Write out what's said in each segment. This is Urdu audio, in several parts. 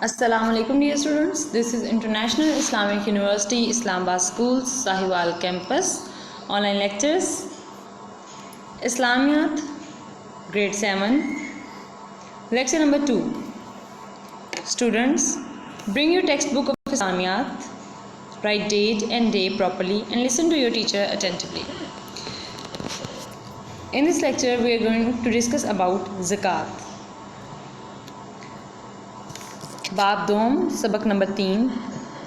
Assalamu alaikum dear students. This is International Islamic University Islamabad School Sahiwal campus. Online lectures Islamiyat grade 7 lecture number 2. Students, bring your textbook of Islamiyat, write date and day properly and listen to your teacher attentively. In this lecture we are going to discuss about zakat. باب دوم سبق نمبر 3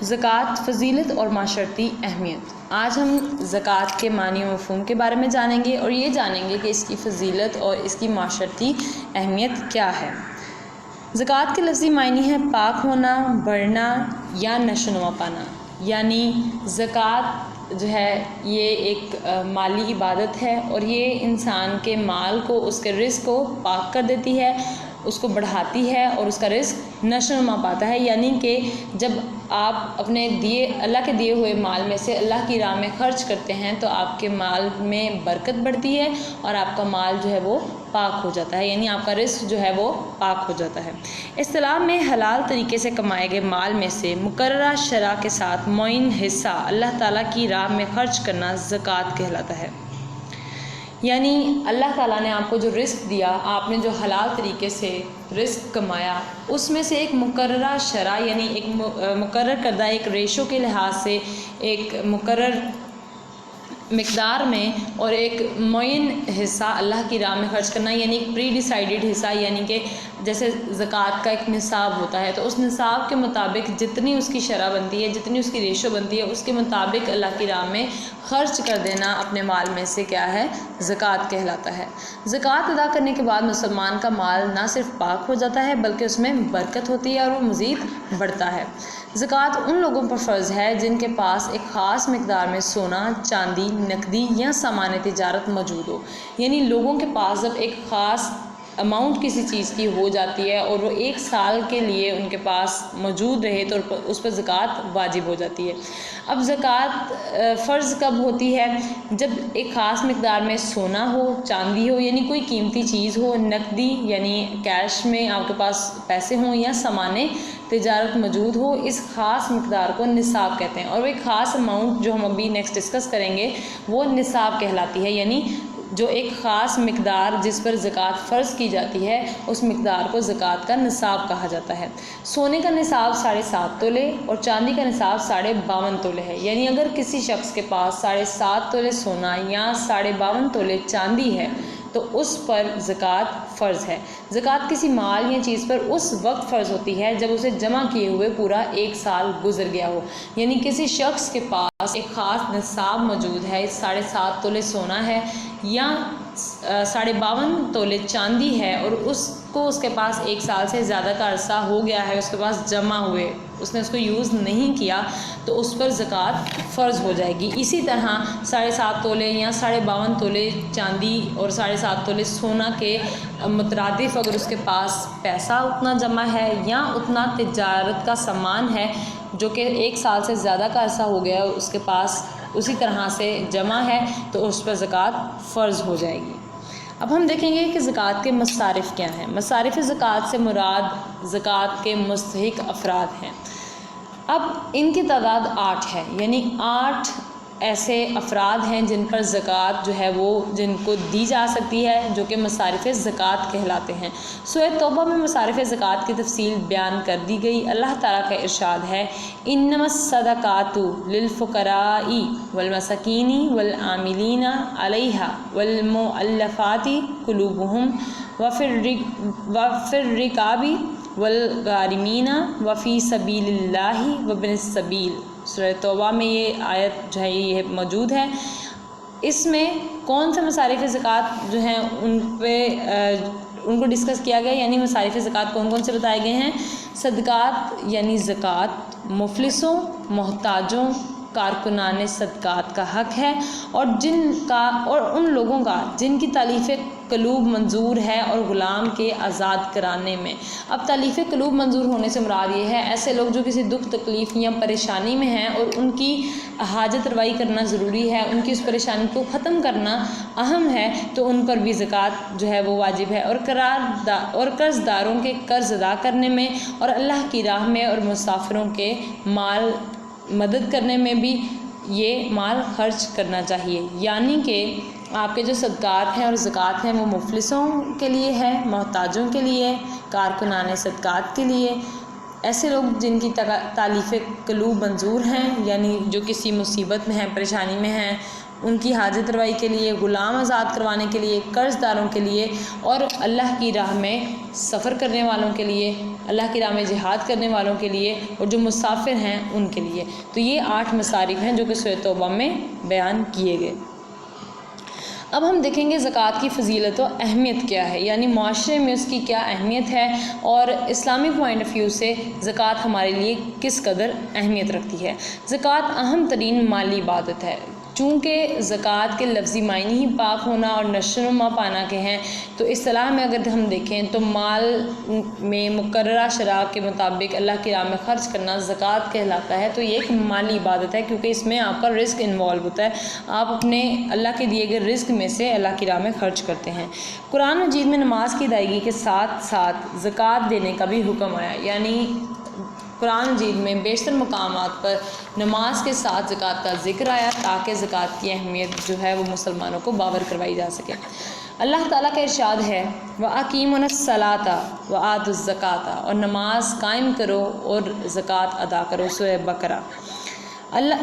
زکوٰۃ فضیلت اور معاشرتی اہمیت. آج ہم زکوٰۃ کے معنی و مفہوم کے بارے میں جانیں گے اور یہ جانیں گے کہ اس کی فضیلت اور اس کی معاشرتی اہمیت کیا ہے. زکوٰۃ کے لفظی معنی ہے پاک ہونا، بڑھنا یا نشو و نما پانا. یعنی زکوٰۃ جو ہے یہ ایک مالی عبادت ہے اور یہ انسان کے مال کو، اس کے رزق کو پاک کر دیتی ہے، اس کو بڑھاتی ہے اور اس کا رزق نشو و نما پاتا ہے. یعنی کہ جب آپ اپنے اللہ کے دیے ہوئے مال میں سے اللہ کی راہ میں خرچ کرتے ہیں تو آپ کے مال میں برکت بڑھتی ہے اور آپ کا مال جو ہے وہ پاک ہو جاتا ہے، یعنی آپ کا رزق جو ہے وہ پاک ہو جاتا ہے. اصطلاح میں حلال طریقے سے کمائے گئے مال میں سے مقررہ شرح کے ساتھ معین حصہ اللہ تعالیٰ کی راہ میں خرچ کرنا زکوٰۃ کہلاتا ہے. یعنی اللہ تعالیٰ نے آپ کو جو رزق دیا، آپ نے جو حلال طریقے سے رزق کمایا، اس میں سے ایک مقررہ شرح یعنی ایک مقرر کردہ ایک ریشو کے لحاظ سے ایک مقرر مقدار میں اور ایک معین حصہ اللہ کی راہ میں خرچ کرنا، یعنی ایک پری ڈیسائیڈڈ حصہ. یعنی کہ جیسے زکوٰۃ کا ایک نصاب ہوتا ہے تو اس نصاب کے مطابق جتنی اس کی شرح بنتی ہے، جتنی اس کی ریشو بنتی ہے، اس کے مطابق اللہ کی راہ میں خرچ کر دینا اپنے مال میں سے کیا ہے؟ زکوٰۃ کہلاتا ہے. زکوٰۃ ادا کرنے کے بعد مسلمان کا مال نہ صرف پاک ہو جاتا ہے بلکہ اس میں برکت ہوتی ہے اور وہ مزید بڑھتا ہے. زکوٰۃ ان لوگوں پر فرض ہے جن کے پاس ایک خاص مقدار میں سونا، چاندی، نقدی یا سامان تجارت موجود ہو. یعنی لوگوں کے پاس جب ایک خاص اماؤنٹ کسی چیز کی ہو جاتی ہے اور وہ ایک سال کے لیے ان کے پاس موجود رہے تو اس پر زکوٰۃ واجب ہو جاتی ہے. اب زکوٰۃ فرض کب ہوتی ہے؟ جب ایک خاص مقدار میں سونا ہو، چاندی ہو یعنی کوئی قیمتی چیز ہو، نقدی یعنی کیش میں آپ کے پاس پیسے ہوں یا سامان تجارت موجود ہو. اس خاص مقدار کو نصاب کہتے ہیں اور وہ ایک خاص اماؤنٹ جو ہم ابھی نیکسٹ ڈسکس کریں گے وہ نصاب کہلاتی ہے. یعنی جو ایک خاص مقدار جس پر زکوٰۃ فرض کی جاتی ہے اس مقدار کو زکوٰۃ کا نصاب کہا جاتا ہے. سونے کا نصاب 7.5 تولے اور چاندی کا نصاب 52.5 تولے ہے. یعنی اگر کسی شخص کے پاس 7.5 تولے سونا یا 52.5 تولے چاندی ہے تو اس پر زکوٰۃ فرض ہے. زکوٰۃ کسی مال یا چیز پر اس وقت فرض ہوتی ہے جب اسے جمع کیے ہوئے پورا 1 سال گزر گیا ہو. یعنی کسی شخص کے پاس ایک خاص نصاب موجود ہے، 7.5 تولے سونا ہے یا 52.5 تولے چاندی ہے اور اس کے پاس 1 سال سے زیادہ کا عرصہ ہو گیا ہے، اس کے پاس جمع ہوئے، اس نے اس کو یوز نہیں کیا تو اس پر زکوٰۃ فرض ہو جائے گی. اسی طرح 7.5 تولے یا 52.5 تولے چاندی اور 7.5 تولے سونا کے مترادف اگر اس کے پاس پیسہ اتنا جمع ہے یا اتنا تجارت کا سامان ہے جو کہ 1 سال سے زیادہ کا عرصہ ہو گیا ہے اس کے پاس اسی طرح سے جمع ہے تو اس پر زکوٰۃ فرض ہو جائے گی. اب ہم دیکھیں گے کہ زکوٰۃ کے مصارف کیا ہیں. مصارف زکوٰۃ سے مراد زکوٰۃ کے مستحق افراد ہیں. اب ان کی تعداد 8 ہے، یعنی 8 ایسے افراد ہیں جن پر زکوٰۃ جو ہے وہ جن کو دی جا سکتی ہے جو کہ مصارف زکوٰۃ کہلاتے ہیں. سورۃ توبہ میں مصارف زکوٰۃ کی تفصیل بیان کر دی گئی. اللہ تعالیٰ کا ارشاد ہے انما الصدقات للفقراء والمساکین والعاملین علیہا والمؤلفات قلوبہم وفی الرقاب والغارمین وفی سبیل اللہ وابن السبیل. سورہ توبہ میں یہ آیت جو ہے یہ موجود ہے. اس میں کون سے مصارف زکوٰۃ جو ہیں ان کو ڈسکس کیا گیا، یعنی مصارف زکوٰۃ کون کون سے بتائے گئے ہیں؟ صدقات یعنی زکوٰۃ مفلسوں، محتاجوں، کارکنان صدقات کا حق ہے اور ان لوگوں کا جن کی تالیف قلوب منظور ہے اور غلام کے آزاد کرانے میں۔ اب تالیف قلوب منظور ہونے سے مراد یہ ہے ایسے لوگ جو کسی دکھ تکلیف یا پریشانی میں ہیں اور ان کی حاجت روائی کرنا ضروری ہے، ان کی اس پریشانی کو ختم کرنا اہم ہے، تو ان پر بھی زکوٰۃ جو ہے وہ واجب ہے، اور قرض داروں کے قرض ادا کرنے میں اور اللہ کی راہ میں اور مسافروں کے مال مدد کرنے میں بھی یہ مال خرچ کرنا چاہیے۔ یعنی کہ آپ کے جو صدقات ہیں اور زکوٰۃ ہیں وہ مفلسوں کے لیے ہے، محتاجوں کے لیے، کارکنان صدقات کے لیے، ایسے لوگ جن کی تالیف قلوب منظور ہیں، یعنی جو کسی مصیبت میں ہیں، پریشانی میں ہیں، ان کی حاجت روائی کے لیے، غلام آزاد کروانے کے لیے، قرض داروں کے لیے، اور اللہ کی راہ میں سفر کرنے والوں کے لیے، اللہ کی راہ میں جہاد کرنے والوں کے لیے، اور جو مسافر ہیں ان کے لیے۔ تو یہ 8 مصارف ہیں جو کہ سورۃ توبہ میں بیان کیے گئے۔ اب ہم دیکھیں گے زکوٰۃ کی فضیلت و اہمیت کیا ہے، یعنی معاشرے میں اس کی کیا اہمیت ہے، اور اسلامی پوائنٹ آف ویو سے زکوٰۃ ہمارے لیے کس قدر اہمیت رکھتی ہے۔ زکوٰۃ اہم ترین مالی عبادت ہے۔ چونکہ زکوٰۃ کے لفظی معنی ہی پاک ہونا اور نشو و نما پانا کے ہیں، تو اصطلاح میں اگر ہم دیکھیں تو مال میں مقررہ شرائع کے مطابق اللہ کی راہ میں خرچ کرنا زکوٰۃ کہلاتا ہے۔ تو یہ ایک مالی عبادت ہے، کیونکہ اس میں آپ کا رزق انوالو ہوتا ہے، آپ اپنے اللہ کے دیے گئے رزق میں سے اللہ کی راہ میں خرچ کرتے ہیں۔ قرآن مجید میں نماز کی ادائیگی کے ساتھ ساتھ زکوٰۃ دینے کا بھی حکم آیا، یعنی قرآن مجید میں بیشتر مقامات پر نماز کے ساتھ زکوٰۃ کا ذکر آیا، تاکہ زکوٰۃ کی اہمیت جو ہے وہ مسلمانوں کو باور کروائی جا سکے۔ اللہ تعالیٰ کا ارشاد ہے وَأَقِیمُوا الصَّلَاةَ وَآتُوا الزَّکَاةَ، اور نماز قائم کرو اور زکوٰۃ ادا کرو، سورہ بقرہ۔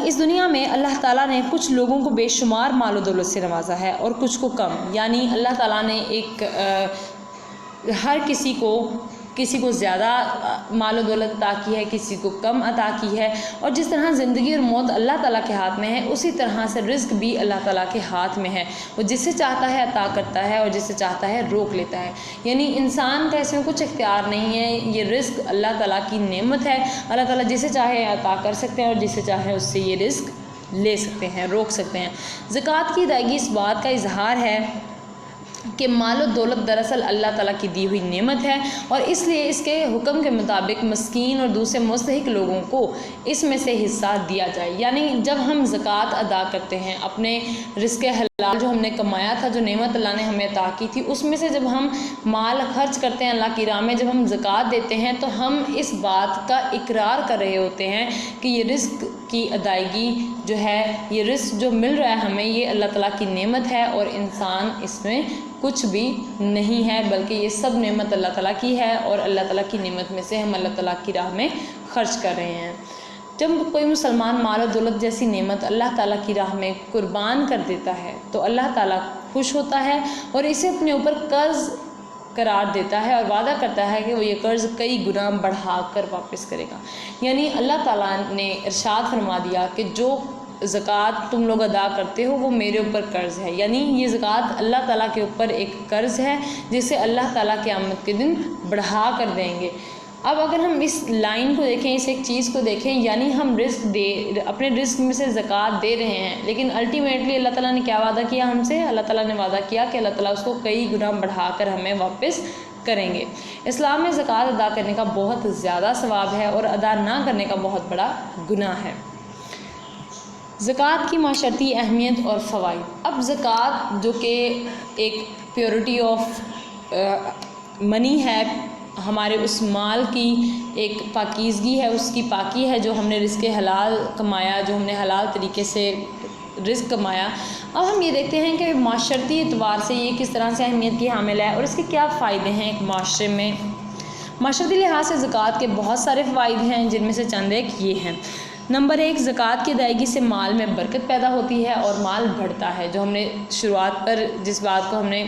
اس دنیا میں اللہ تعالیٰ نے کچھ لوگوں کو بے شمار مال و دولت سے نوازا ہے اور کچھ کو کم، یعنی اللہ تعالیٰ نے ہر کسی کو زیادہ مال و دولت عطا کی ہے، کسی کو کم عطا کی ہے، اور جس طرح زندگی اور موت اللہ تعالیٰ کے ہاتھ میں ہے، اسی طرح سے رزق بھی اللہ تعالیٰ کے ہاتھ میں ہے۔ وہ جس سے چاہتا ہے عطا کرتا ہے اور جس سے چاہتا ہے روک لیتا ہے، یعنی انسان کا اس میں کچھ اختیار نہیں ہے، یہ رزق اللہ تعالیٰ کی نعمت ہے۔ اللہ تعالیٰ جسے چاہے عطا کر سکتے ہیں اور جسے چاہے اس سے یہ رزق لے سکتے ہیں، روک سکتے ہیں۔ زکوٰۃ کی ادائیگی اس بات کا اظہار ہے کہ مال و دولت دراصل اللہ تعالیٰ کی دی ہوئی نعمت ہے، اور اس لیے اس کے حکم کے مطابق مسکین اور دوسرے مستحق لوگوں کو اس میں سے حصہ دیا جائے۔ یعنی جب ہم زکوٰۃ ادا کرتے ہیں، اپنے رزق حلال جو ہم نے کمایا تھا، جو نعمت اللہ نے ہمیں عطا کی تھی، اس میں سے جب ہم مال خرچ کرتے ہیں اللہ کی راہ میں، جب ہم زکوٰۃ دیتے ہیں، تو ہم اس بات کا اقرار کر رہے ہوتے ہیں کہ یہ رزق کی ادائیگی جو ہے، یہ رزق جو مل رہا ہے ہمیں، یہ اللہ تعالیٰ کی نعمت ہے، اور انسان اس میں کچھ بھی نہیں ہے، بلکہ یہ سب نعمت اللہ تعالیٰ کی ہے، اور اللہ تعالیٰ کی نعمت میں سے ہم اللہ تعالیٰ کی راہ میں خرچ کر رہے ہیں۔ جب کوئی مسلمان مال و دولت جیسی نعمت اللہ تعالیٰ کی راہ میں قربان کر دیتا ہے تو اللہ تعالیٰ خوش ہوتا ہے اور اسے اپنے اوپر قرض قرار دیتا ہے، اور وعدہ کرتا ہے کہ وہ یہ قرض کئی گنا بڑھا کر واپس کرے گا۔ یعنی اللہ تعالیٰ نے ارشاد فرما دیا کہ جو زکوٰۃ تم لوگ ادا کرتے ہو وہ میرے اوپر قرض ہے، یعنی یہ زکوٰۃ اللہ تعالیٰ کے اوپر ایک قرض ہے جسے اللہ تعالیٰ قیامت کے دن بڑھا کر دیں گے۔ اب اگر ہم اس لائن کو دیکھیں، اس ایک چیز کو دیکھیں، یعنی ہم اپنے رزق میں سے زکوٰۃ دے رہے ہیں، لیکن الٹیمیٹلی اللہ تعالیٰ نے کیا وعدہ کیا ہم سے؟ اللہ تعالیٰ نے وعدہ کیا کہ اللہ تعالیٰ اس کو کئی گنا بڑھا کر ہمیں واپس کریں گے۔ اسلام میں زکوٰۃ ادا کرنے کا بہت زیادہ ثواب ہے اور ادا نہ کرنے کا بہت بڑا گناہ ہے۔ زکوٰۃ کی معاشرتی اہمیت اور فوائد۔ اب زکوٰۃ جو کہ ایک پیورٹی آف منی ہے، ہمارے اس مال کی ایک پاکیزگی ہے، اس کی پاکی ہے جو ہم نے رزق حلال کمایا، جو ہم نے حلال طریقے سے رزق کمایا۔ اب ہم یہ دیکھتے ہیں کہ معاشرتی اعتبار سے یہ کس طرح سے اہمیت کی حامل ہے اور اس کے کیا فائدے ہیں ایک معاشرے میں۔ معاشرتی لحاظ سے زکوٰۃ کے بہت سارے فوائد ہیں، جن میں سے چند ایک یہ ہیں۔ نمبر 1، زکوٰۃ کی ادائیگی سے مال میں برکت پیدا ہوتی ہے اور مال بڑھتا ہے۔ جو ہم نے شروعات پر جس بات کو ہم نے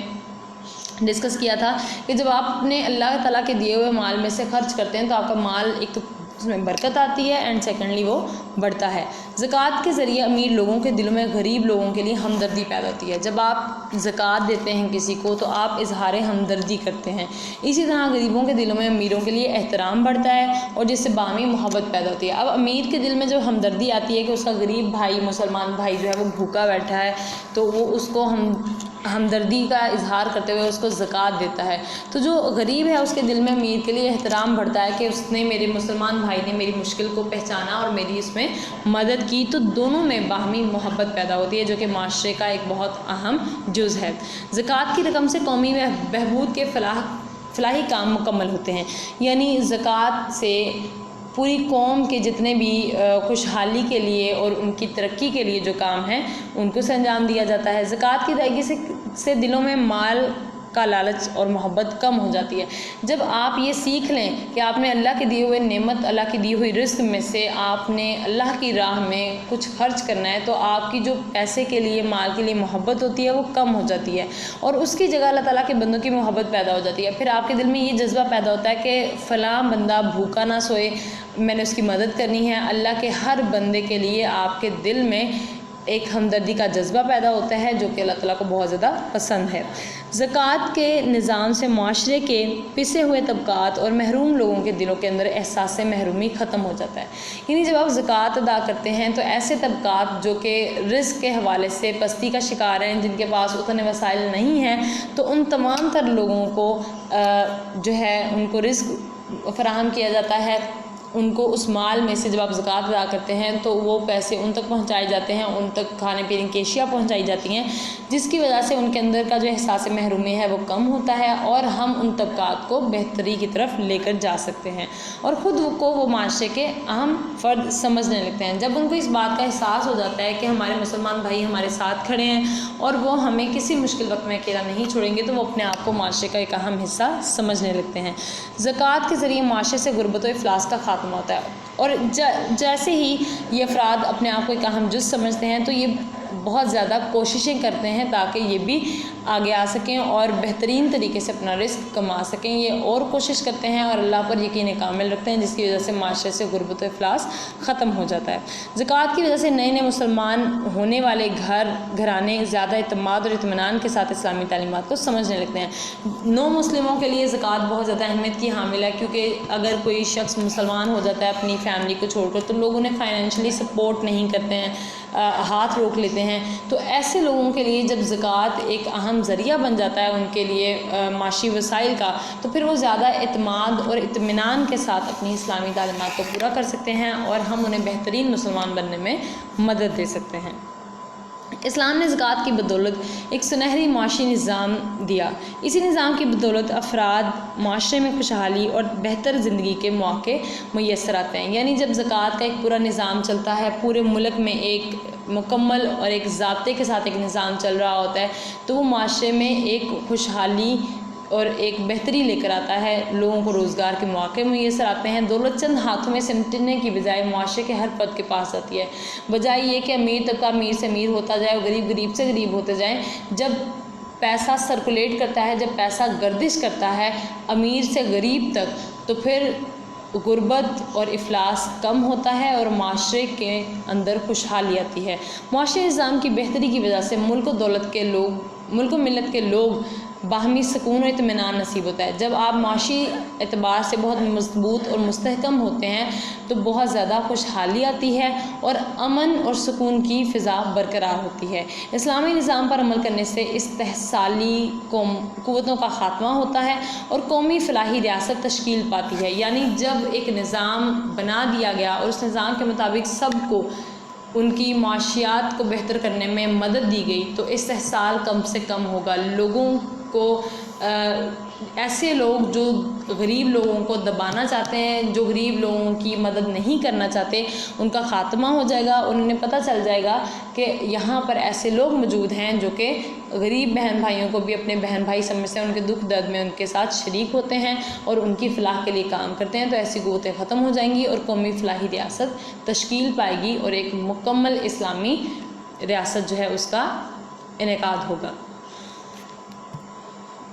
ڈسکس کیا تھا کہ جب آپ اپنے اللہ تعالیٰ کے دیے ہوئے مال میں سے خرچ کرتے ہیں تو آپ کا مال ایک تو اس میں برکت آتی ہے، اینڈ سیکنڈلی وہ بڑھتا ہے۔ زکوٰۃ کے ذریعے امیر لوگوں کے دلوں میں غریب لوگوں کے لیے ہمدردی پیدا ہوتی ہے۔ جب آپ زکوٰۃ دیتے ہیں کسی کو تو آپ اظہار ہمدردی کرتے ہیں۔ اسی طرح غریبوں کے دلوں میں امیروں کے لیے احترام بڑھتا ہے اور جس سے باہمی محبت پیدا ہوتی ہے۔ اب امیر کے دل میں جو ہمدردی آتی ہے کہ اس کا غریب بھائی، مسلمان بھائی جو ہے وہ بھوکا بیٹھا ہے، تو وہ اس کو ہم ہمدردی کا اظہار کرتے ہوئے اس کو زکوٰۃ دیتا ہے. تو جو غریب ہے اس کے دل میں امیر کے لیے احترام بڑھتا ہے کہ اس نے میرے مسلمان بھائی نے میری مشکل کو پہچانا اور میری اس میں مدد کی. تو دونوں میں باہمی محبت پیدا ہوتی ہے جو کہ معاشرے کا ایک بہت اہم جز ہے. زکوٰۃ کی رقم سے قومی بہبود کے فلاحی کام مکمل ہوتے ہیں. یعنی زکوٰۃ سے پوری قوم کے جتنے بھی خوشحالی کے لیے اور ان کی ترقی کے لیے جو کام ہیں ان کو سے انجام دیا جاتا ہے. زکوٰۃ کی ادائیگی سے دلوں میں مال کا لالچ اور محبت کم ہو جاتی ہے. جب آپ یہ سیکھ لیں کہ آپ نے اللہ کے دیے ہوئے نعمت، اللہ کی دی ہوئی رزق میں سے آپ نے اللہ کی راہ میں کچھ خرچ کرنا ہے، تو آپ کی جو پیسے کے لیے، مال کے لیے محبت ہوتی ہے وہ کم ہو جاتی ہے اور اس کی جگہ اللہ تعالیٰ کے بندوں کی محبت پیدا ہو جاتی ہے. پھر آپ کے دل میں یہ جذبہ پیدا ہوتا ہے کہ فلاں بندہ بھوکا نہ سوئے، میں نے اس کی مدد کرنی ہے. اللہ کے ہر بندے کے لیے آپ کے دل میں ایک ہمدردی کا جذبہ پیدا ہوتا ہے جو کہ اللہ تعالیٰ کو بہت زیادہ پسند ہے. زکوٰۃ کے نظام سے معاشرے کے پسے ہوئے طبقات اور محروم لوگوں کے دلوں کے اندر احساس محرومی ختم ہو جاتا ہے. یعنی جب آپ زکوٰۃ ادا کرتے ہیں تو ایسے طبقات جو کہ رزق کے حوالے سے پستی کا شکار ہیں، جن کے پاس اتنے وسائل نہیں ہیں، تو ان تمام تر لوگوں کو جو ہے ان کو رزق فراہم کیا جاتا ہے. ان کو اس مال میں سے جب آپ زکوٰۃ ادا کرتے ہیں تو وہ پیسے ان تک پہنچائے جاتے ہیں، ان تک کھانے پینے کی اشیاء پہنچائی جاتی ہیں، جس کی وجہ سے ان کے اندر کا جو احساس محرومی ہے وہ کم ہوتا ہے اور ہم ان طبقات کو بہتری کی طرف لے کر جا سکتے ہیں اور خود کو وہ معاشرے کے اہم فرد سمجھنے لگتے ہیں. جب ان کو اس بات کا احساس ہو جاتا ہے کہ ہمارے مسلمان بھائی ہمارے ساتھ کھڑے ہیں اور وہ ہمیں کسی مشکل وقت میں اکیلا نہیں چھوڑیں گے، تو وہ اپنے آپ کو معاشرے کا ایک اہم حصہ سمجھنے لگتے ہیں. زکوٰۃ کے ذریعے معاشرے سے غربت و افلاس کا خاتمہ ہوتا ہے اور جیسے ہی یہ افراد اپنے آپ کو ایک اہم جز سمجھتے ہیں تو یہ بہت زیادہ کوششیں کرتے ہیں تاکہ یہ بھی آگے آ سکیں اور بہترین طریقے سے اپنا رزق کما سکیں. یہ اور کوشش کرتے ہیں اور اللہ پر یقین کامل رکھتے ہیں، جس کی وجہ سے معاشرے سے غربت و افلاس ختم ہو جاتا ہے. زکوٰۃ کی وجہ سے نئے مسلمان ہونے والے گھرانے زیادہ اعتماد اور اطمینان کے ساتھ اسلامی تعلیمات کو سمجھنے لگتے ہیں. نو مسلموں کے لیے زکوٰۃ بہت زیادہ اہمیت کی حامل ہے، کیونکہ اگر کوئی شخص مسلمان ہو جاتا ہے اپنی فیملی کو چھوڑ کر تو لوگ انہیں فائنینشلی سپورٹ نہیں کرتے ہیں، ہاتھ روک لیتے ہیں. تو ایسے لوگوں کے لیے جب زکوٰۃ ایک اہم ذریعہ بن جاتا ہے ان کے لیے معاشی وسائل کا، تو پھر وہ زیادہ اعتماد اور اطمینان کے ساتھ اپنی اسلامی تعلیمات کو پورا کر سکتے ہیں اور ہم انہیں بہترین مسلمان بننے میں مدد دے سکتے ہیں. اسلام نے زکوٰۃ کی بدولت ایک سنہری معاشی نظام دیا. اسی نظام کی بدولت افراد معاشرے میں خوشحالی اور بہتر زندگی کے مواقع میسر آتے ہیں. یعنی جب زکوٰۃ کا ایک پورا نظام چلتا ہے، پورے ملک میں ایک مکمل اور ایک ضابطے کے ساتھ ایک نظام چل رہا ہوتا ہے، تو وہ معاشرے میں ایک خوشحالی اور ایک بہتری لے کر آتا ہے. لوگوں کو روزگار کے مواقع میسر آتے ہیں. دولت چند ہاتھوں میں سمٹنے کی بجائے معاشرے کے ہر فرد کے پاس آتی ہے، بجائے یہ کہ امیر طبقہ امیر سے امیر ہوتا جائے اور غریب سے غریب ہوتے جائیں. جب پیسہ سرکولیٹ کرتا ہے، جب پیسہ گردش کرتا ہے امیر سے غریب تک، تو پھر غربت اور افلاس کم ہوتا ہے اور معاشرے کے اندر خوشحالی آتی ہے. معاشرے نظام کی بہتری کی وجہ سے ملک و ملت کے لوگ باہمی سکون و اطمینان نصیب ہوتا ہے. جب آپ معاشی اعتبار سے بہت مضبوط اور مستحکم ہوتے ہیں تو بہت زیادہ خوشحالی آتی ہے اور امن اور سکون کی فضا برقرار ہوتی ہے. اسلامی نظام پر عمل کرنے سے استحصالی قوتوں کا خاتمہ ہوتا ہے اور قومی فلاحی ریاست تشکیل پاتی ہے. یعنی جب ایک نظام بنا دیا گیا اور اس نظام کے مطابق سب کو ان کی معاشیات کو بہتر کرنے میں مدد دی گئی تو استحصال کم سے کم ہوگا. لوگوں کو ایسے لوگ جو غریب لوگوں کو دبانا چاہتے ہیں، جو غریب لوگوں کی مدد نہیں کرنا چاہتے، ان کا خاتمہ ہو جائے گا. انہیں پتہ چل جائے گا کہ یہاں پر ایسے لوگ موجود ہیں جو کہ غریب بہن بھائیوں کو بھی اپنے بہن بھائی سمجھتے ہیں، ان کے دکھ درد میں ان کے ساتھ شریک ہوتے ہیں اور ان کی فلاح کے لیے کام کرتے ہیں. تو ایسی قوتیں ختم ہو جائیں گی اور قومی فلاحی ریاست تشکیل پائے گی اور ایک مکمل اسلامی ریاست جو ہے اس کا انعقاد ہوگا.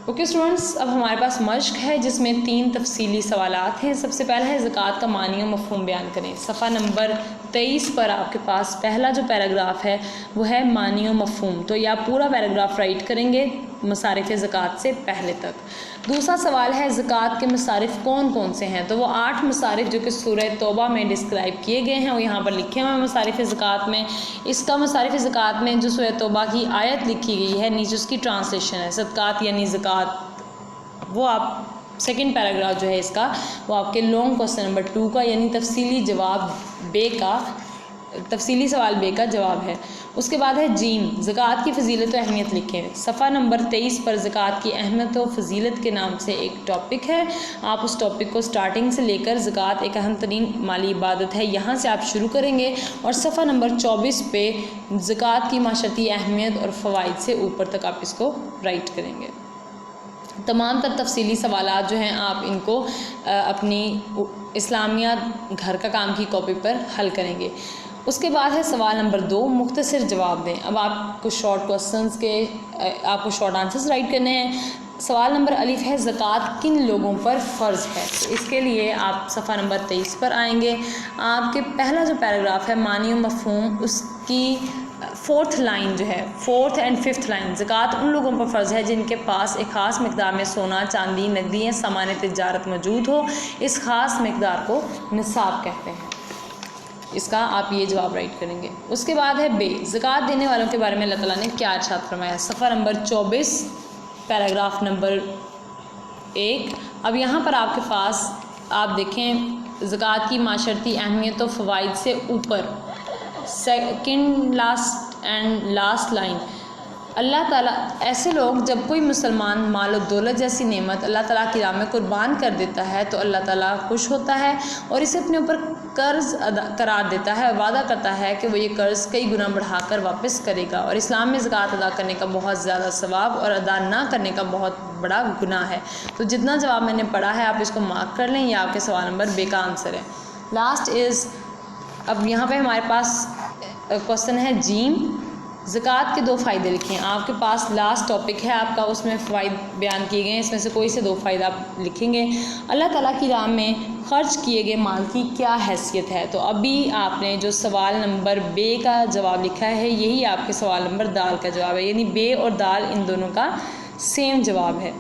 اوکے اسٹوڈنٹس، اب ہمارے پاس مشق ہے جس میں 3 تفصیلی سوالات ہیں. سب سے پہلا ہے زکوٰۃ کا معنی و مفہوم بیان کریں. صفحہ نمبر 23 پر آپ کے پاس پہلا جو پیراگراف ہے وہ ہے معنی و مفہوم. تو یہ آپ پورا پیراگراف رائٹ کریں گے مصارف زکوٰۃ سے پہلے تک. دوسرا سوال ہے زکوٰۃ کے مصارف کون کون سے ہیں؟ تو وہ 8 مصارف جو کہ سورہ توبہ میں ڈسکرائب کیے گئے ہیں وہ یہاں پر لکھے ہوئے ہیں مصارف زکوٰۃ میں. اس کا مصارف زکوٰۃ میں جو سورہ توبہ کی آیت لکھی گئی ہے نیچے اس کی ٹرانسلیشن ہے. صدقات یعنی زکوٰۃ، وہ آپ سیکنڈ پیراگراف جو ہے اس کا وہ آپ کے لانگ کوسچن نمبر 2 کا یعنی تفصیلی سوال بے کا جواب ہے. اس کے بعد ہے جیم، زکوٰۃ کی فضیلت و اہمیت لکھیں. صفحہ نمبر 23 پر زکوٰۃ کی اہمیت و فضیلت کے نام سے ایک ٹاپک ہے. آپ اس ٹاپک کو سٹارٹنگ سے لے کر زکوٰۃ ایک اہم ترین مالی عبادت ہے یہاں سے آپ شروع کریں گے اور صفحہ نمبر 24 پہ زکوٰۃ کی معاشرتی اہمیت اور فوائد سے اوپر تک آپ اس کو رائٹ کریں گے. تمام تر تفصیلی سوالات جو ہیں آپ ان کو اپنی اسلامیہ گھر کا کام کی کاپی پر حل کریں گے. اس کے بعد ہے سوال نمبر 2، مختصر جواب دیں. اب آپ کو شارٹ کوسچنز کے آپ کو شارٹ آنسرز رائٹ کرنے ہیں. سوال نمبر الف ہے زکوٰۃ کن لوگوں پر فرض ہے؟ تو اس کے لیے آپ صفحہ نمبر 23 پر آئیں گے. آپ کے پہلا جو پیراگراف ہے معنی و مفہوم، اس کی 4th لائن جو ہے 4th اینڈ 5th لائن، زکوٰۃ ان لوگوں پر فرض ہے جن کے پاس ایک خاص مقدار میں سونا، چاندی، نقدی یا سامان تجارت موجود ہو. اس خاص مقدار کو نصاب کہتے ہیں. اس کا آپ یہ جواب رائٹ کریں گے. اس کے بعد ہے بے، زکوٰۃ دینے والوں کے بارے میں اللہ تعالیٰ نے کیا ارشاد فرمایا؟ صفحہ نمبر 24 پیراگراف نمبر 1. اب یہاں پر آپ کے پاس آپ دیکھیں زکوٰۃ کی معاشرتی اہمیت و فوائد سے اوپر سیکنڈ لاسٹ لائن، اللہ تعالیٰ ایسے لوگ جب کوئی مسلمان مال و دولت جیسی نعمت اللہ تعالیٰ کی راہ میں قربان کر دیتا ہے تو اللہ تعالیٰ خوش ہوتا ہے اور اسے اپنے اوپر قرض قرار دیتا ہے اور وعدہ کرتا ہے کہ وہ یہ قرض کئی گنا بڑھا کر واپس کرے گا. اور اسلام میں زکوٰۃ ادا کرنے کا بہت زیادہ ثواب اور ادا نہ کرنے کا بہت بڑا گناہ ہے. تو جتنا جواب میں نے پڑھا ہے آپ اس کو مارک کر لیں. یہ آپ کے سوال نمبر بے کا آنسر ہے. لاسٹ از، اب یہاں پہ ہمارے پاس کوشچن ہے جیم، زکوٰۃ کے 2 فائدے لکھیں. آپ کے پاس لاسٹ ٹاپک ہے آپ کا، اس میں فوائد بیان کیے گئے ہیں، اس میں سے کوئی سے 2 فائدہ آپ لکھیں گے. اللہ تعالیٰ کی راہ میں خرچ کیے گئے مال کی کیا حیثیت ہے؟ تو ابھی آپ نے جو سوال نمبر بے کا جواب لکھا ہے یہی آپ کے سوال نمبر دال کا جواب ہے، یعنی بے اور دال ان دونوں کا سیم جواب ہے.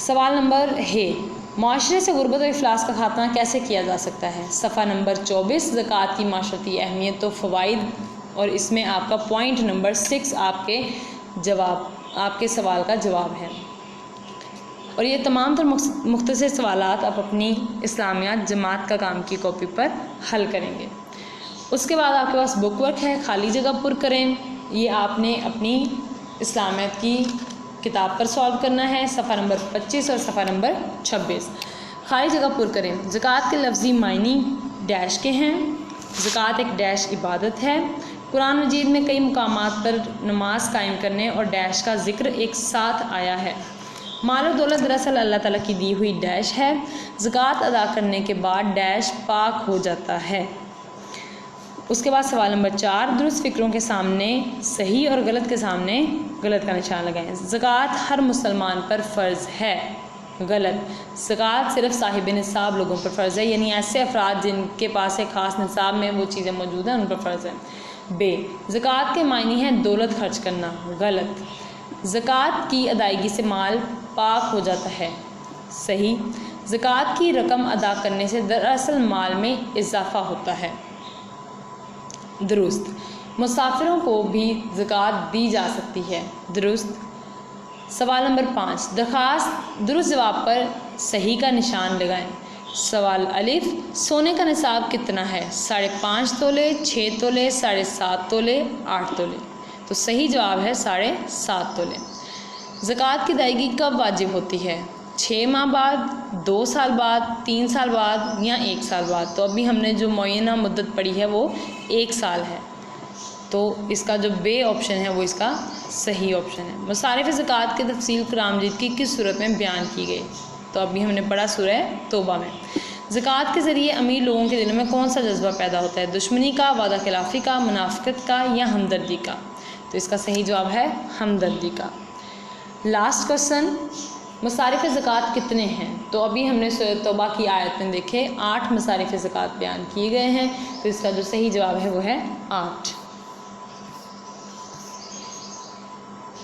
سوال نمبر ہے، معاشرے سے غربت و افلاس کا خاتمہ کیسے کیا جا سکتا ہے؟ صفحہ نمبر 24 زکوٰۃ کی معاشرتی اہمیت و فوائد، اور اس میں آپ کا پوائنٹ نمبر 6 آپ کے سوال کا جواب ہے. اور یہ تمام تر مختصر سوالات آپ اپنی اسلامیات جماعت کا کام کی کاپی پر حل کریں گے. اس کے بعد آپ کے پاس بک ورک ہے، خالی جگہ پر کریں. یہ آپ نے اپنی اسلامیات کی کتاب پر سالو کرنا ہے، صفحہ نمبر 25 اور صفحہ نمبر 26. خالی جگہ پر کریں. زکوٰۃ کے لفظی معنی ڈیش کے ہیں. زکوٰۃ ایک ڈیش عبادت ہے. قرآن مجید میں کئی مقامات پر نماز قائم کرنے اور ڈیش کا ذکر ایک ساتھ آیا ہے. مال و دولت دراصل اللہ تعالیٰ کی دی ہوئی ڈیش ہے. زکوٰۃ ادا کرنے کے بعد ڈیش پاک ہو جاتا ہے. اس کے بعد سوال نمبر 4، درست فکروں کے سامنے صحیح اور غلط کے سامنے غلط کا نشان لگائیں. زکوٰۃ ہر مسلمان پر فرض ہے. غلط، زکوٰۃ صرف صاحب نصاب لوگوں پر فرض ہے، یعنی ایسے افراد جن کے پاس ایک خاص نصاب میں وہ چیزیں موجود ہیں ان پر فرض ہے. بے، زکوٰۃ کے معنی ہیں دولت خرچ کرنا. غلط، زکوٰۃ کی ادائیگی سے مال پاک ہو جاتا ہے. صحیح، زکوٰۃ کی رقم ادا کرنے سے دراصل مال میں اضافہ ہوتا ہے. درست، مسافروں کو بھی زکوٰۃ دی جا سکتی ہے. درست. سوال نمبر 5، درخواست درست جواب پر صحیح کا نشان لگائیں. سوال الف، سونے کا نصاب کتنا ہے؟ 5.5 تولے، 6 تولے، 7.5 تولے، 8 تولے. تو صحیح جواب ہے 7.5 تولے. زکوٰۃ کی ادائیگی کب واجب ہوتی ہے؟ 6 ماہ بعد، 2 سال بعد، 3 سال بعد یا 1 سال بعد. تو ابھی ہم نے جو معینہ مدت پڑھی ہے وہ 1 سال ہے. تو اس کا جو بے آپشن ہے وہ اس کا صحیح آپشن ہے. مصارف زکوٰۃ کی تفصیل قرآن مجید کی کس صورت میں بیان کی گئی؟ تو ابھی ہم نے پڑھا سورہ توبہ میں. زکوٰۃ کے ذریعے امیر لوگوں کے دلوں میں کون سا جذبہ پیدا ہوتا ہے؟ دشمنی کا، وعدہ خلافی کا، منافقت کا یا ہمدردی کا؟ تو اس کا صحیح جواب ہے ہمدردی کا. لاسٹ کوسچن، مصارف زکوٰۃ کتنے ہیں؟ تو ابھی ہم نے سورہ توبہ کی آیت میں دیکھے 8 مصارف زکوٰۃ بیان کیے گئے ہیں. تو اس کا جو صحیح جواب ہے وہ ہے 8.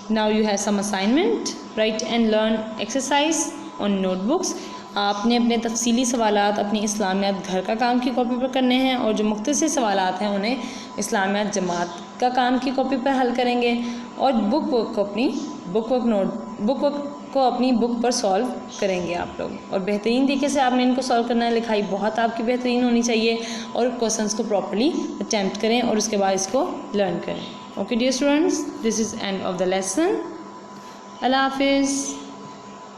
Now you have some assignment. Write and learn exercise on notebooks. آپ نے اپنے تفصیلی سوالات اپنی اسلامیات گھر کا کام کی کاپی پر کرنے ہیں، اور جو مختصر سوالات ہیں انہیں اسلامیات جماعت کا کام کی کاپی پر حل کریں گے، اور بک ورک کو اپنی بک پر سالو کریں گے آپ لوگ، اور بہترین طریقے سے آپ نے ان کو سالو کرنا ہے۔ لکھائی بہت آپ کی بہترین ہونی چاہیے، اور کوشچنس کو پراپرلی اٹیمپٹ کریں اور اس کے بعد اس کو لرن کریں۔ Okay dear students, this is end of the lesson. اللہ حافظ۔